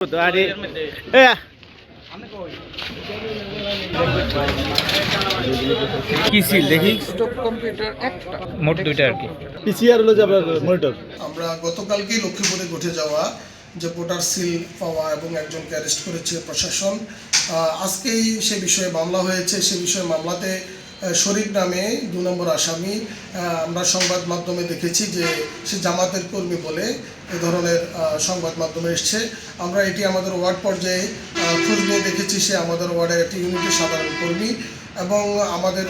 আরে কি সিল দেখি স্টক কম্পিউটার একটা মোট দুইটা আর কি পিসিআর হলো যে আপনার মনিটর। আমরা গতকালকেই লক্ষ্মীপুরে ঘটে যাওয়া যে ভোটার সিল পাওয়া এবং একজনকে অ্যারেস্ট করেছে প্রশাসন। আজকেই সে বিষয়ে মামলা হয়েছে। সে বিষয়ে মামলাতে শরীফ নামে 2 নম্বর আসামি, আমরা সংবাদ মাধ্যমে দেখেছি যে সে জামাতের কর্মী বলে এ ধরনের সংবাদ মাধ্যমে এসছে। আমরা এটি আমাদের ওয়ার্ড পর্যায়ে খোঁজ নিয়ে দেখেছি সে আমাদের ওয়ার্ডের একটি ইউনিটের সাধারণ কর্মী এবং আমাদের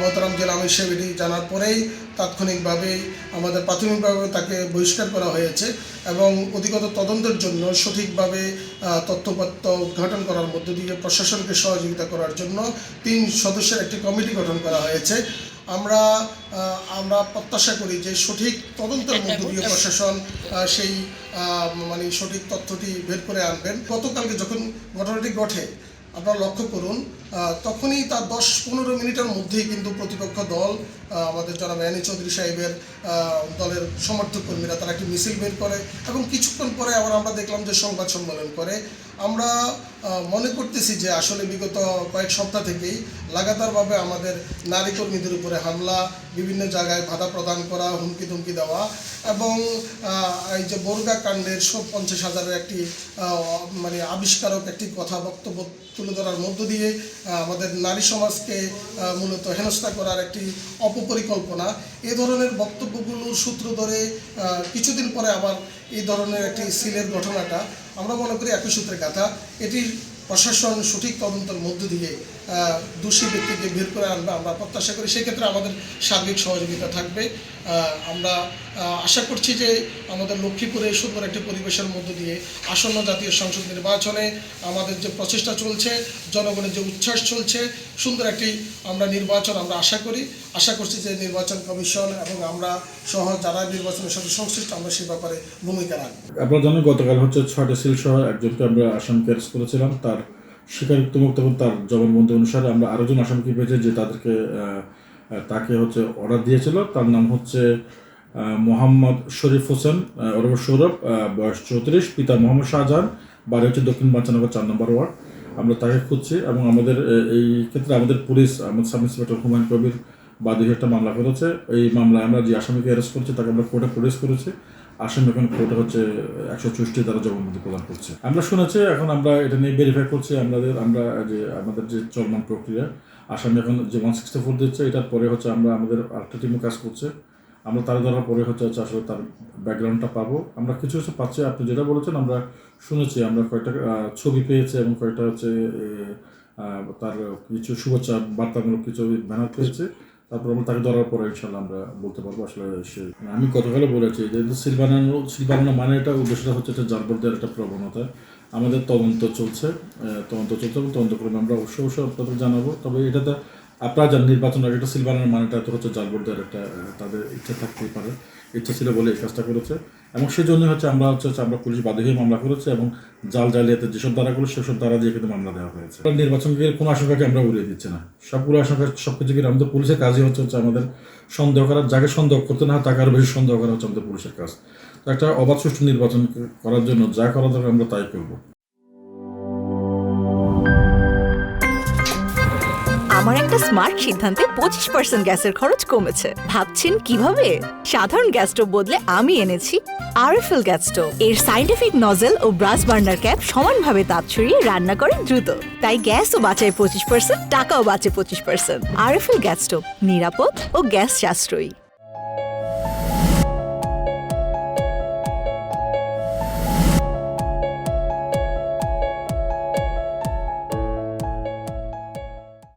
মোহতারাম জেলা আমির সাহেব এটি জানার পরেই তাৎক্ষণিকভাবে আমাদের প্রাথমিকভাবে তাকে বহিষ্কার করা হয়েছে এবং অধিকতর তদন্তের জন্য সঠিকভাবে তথ্যপত্র উদ্ঘাটন করার মধ্য দিয়ে প্রশাসনকে সহযোগিতা করার জন্য 3 সদস্যের একটি কমিটি গঠন করা হয়েছে। আমরা প্রত্যাশা করি যে সঠিক তদন্তের মধ্য দিয়ে প্রশাসন সেই সঠিক তথ্যটি বের করে আনবেন। গতকালকে যখন ঘটনাটি ঘটে আপনারা লক্ষ্য করুন, তখনই তার 10-15 মিনিটের মধ্যেই কিন্তু প্রতিপক্ষ দল আমাদের জনাব এনি চৌধুরী সাহেবের দলের সমর্থক কর্মীরা তারা একটি মিছিল বের করে এবং কিছুক্ষণ পরে আবার আমরা দেখলাম যে সংবাদ সম্মেলন করে। আমরা মনে করতেছি যে আসলে বিগত কয়েক সপ্তাহ থেকেই লাগাতারভাবে আমাদের নারী কর্মীদের উপরে হামলা, বিভিন্ন জায়গায় বাধা প্রদান করা, হুমকি ধুমকি দেওয়া এবং এই যে বর্গা কাণ্ডের 50,000-এর একটি আবিষ্কারক একটি কথা বক্তব্য তুলে ধরার মধ্য দিয়ে আমাদের নারী সমাজকে মূলত হেনস্থা করার একটি অপপরিকল্পনা, এ ধরনের বক্তব্যগুলোর সূত্র ধরে কিছুদিন পরে আবার এই ধরনের একটি সিলের ঘটনাটা আমরা মনে করি একই সূত্রে গাথা। এটির প্রশাসন সঠিক তদন্তের মধ্য দিয়ে দোষী ব্যক্তিকে বের করে আনবে আমরা প্রত্যাশা করি। সেক্ষেত্রে আমাদের সার্বিক সহযোগিতা থাকবে। আমরা আশা করছি যে আমাদের লক্ষ্মীপুরে সুন্দর একটি পরিবেশের মধ্য দিয়ে আসন্ন জাতীয় সংসদ নির্বাচনে আমাদের যে প্রচেষ্টা চলছে, জনগণের যে উচ্ছ্বাস চলছে, সুন্দর একটি আমরা নির্বাচন আমরা আশা করছি যে নির্বাচন কমিশন এবং আমরা সহ যারা নির্বাচনের সাথে সংশ্লিষ্ট আমরা সে ব্যাপারে ভূমিকা রাখব। আপনারা জানেন গতকাল 6টা সিল সহ একজনকে আমরা আসামিকে অ্যারেস্ট করেছিলাম। তার স্বীকারোক্তি এবং তার জবানবন্দি অনুসারে আমরা আরও জন আসামিকে পেয়েছি যে তাকে অর্ডার দিয়েছিল। তার নাম হচ্ছে মোহাম্মদ শরীফ হোসেন ওরফ সৌরভ, বয়স 34, পিতা মোহাম্মদ শাহজাহান, বাড়ি হচ্ছে দক্ষিণ বাঞ্চানগর 4 নম্বর ওয়ার্ড। আমরা তাকে খুঁজছি এবং আমাদের এই ক্ষেত্রে আমাদের পুলিশ আমাদের সাব ইন্সপেক্টর হুমায়ুন কবির বাদী একটা মামলা করেছে। এই মামলায় আমরা যে আসামিকে অ্যারেস্ট করেছি তাকে আমরা কোর্টে প্রডিউস করেছি। আসামি এখন কোর্টে 164 দ্বারা জবানবন্দি প্রদান করছে। আমরা শুনেছি, এখন আমরা এটা নিয়ে ভেরিফাই করছি। আমাদের যে চলমান প্রক্রিয়া, আসামি এখন যে 164 দিচ্ছে, এটার পরে আমরা আমাদের আরেকটা টিমও কাজ করছে। আমরা তার ধরার পরে আসলে তার ব্যাকগ্রাউন্ডটা পাবো। আমরা কিছু পাচ্ছি, আপনি যেটা বলেছেন আমরা শুনেছি। আমরা কয়েকটা ছবি পেয়েছি এবং কয়েকটা তার কিছু শুভেচ্ছা বার্তামূলক কিছু ব্যানার পেয়েছি। তারপর আমরা তাকে ধরার পরে ইনশাল্লাহ আমরা বলতে পারবো আসলে আমি গতকালে বলেছি যে সিল বানানো মানে এটা উদ্দেশ্যটা হচ্ছে একটা জালবোর্ড দেওয়ার একটা প্রবণতা। আমাদের তদন্ত চলছে এবং তদন্তক্রমে আমরা অবশ্যই আপনাদের জানাবো। তবে এটাতে আপনারা জানেন নির্বাচন আগে একটা সিল বানানোর মানেটা তো জালবোর্ড দেওয়ার একটা তাদের ইচ্ছা থাকতেই পারে, ইচ্ছা ছিল বলে এই কাজটা করেছে এবং সেই জন্যই আমরা পুলিশ বাদী হয়ে মামলা করেছে এবং জালিয়াতের যেসব ধারাগুলো সেসব ধারা দিয়ে কিন্তু মামলা দেওয়া হয়েছে। নির্বাচনকে কোনো আশঙ্কাকে আমরা উড়িয়ে দিচ্ছি না। সবগুলো আশঙ্কা সবকিছু কিন্তু আমাদের পুলিশের কাজই হচ্ছে আমাদের সন্দেহ করার, যাকে সন্দেহ করতে না হয় তাকে আরও বেশি সন্দেহ করা হচ্ছে আমাদের পুলিশের কাজ। তো একটা অবাধ সুষ্ঠু নির্বাচন করার জন্য যা করা দরকার আমরা তাই করবো। আমার একটা স্মার্ট সিদ্ধান্তে 25% গ্যাসের খরচ কমেছে। ভাবছেন কিভাবে? সাধারণ গ্যাস স্টোভ বদলে আমি এনেছি আরএফএল গ্যাস স্টোভ। এর সাইন্টিফিক নজেল ও ব্রাস বার্নার ক্যাপ সমানভাবে তাপ ছড়িয়ে রান্না করে দ্রুত। তাই গ্যাসও বাঁচায় 25%, টাকাও বাঁচে 25%। আরএফএল গ্যাস স্টোভ নিরাপদ ও গ্যাস সাশ্রয়ী।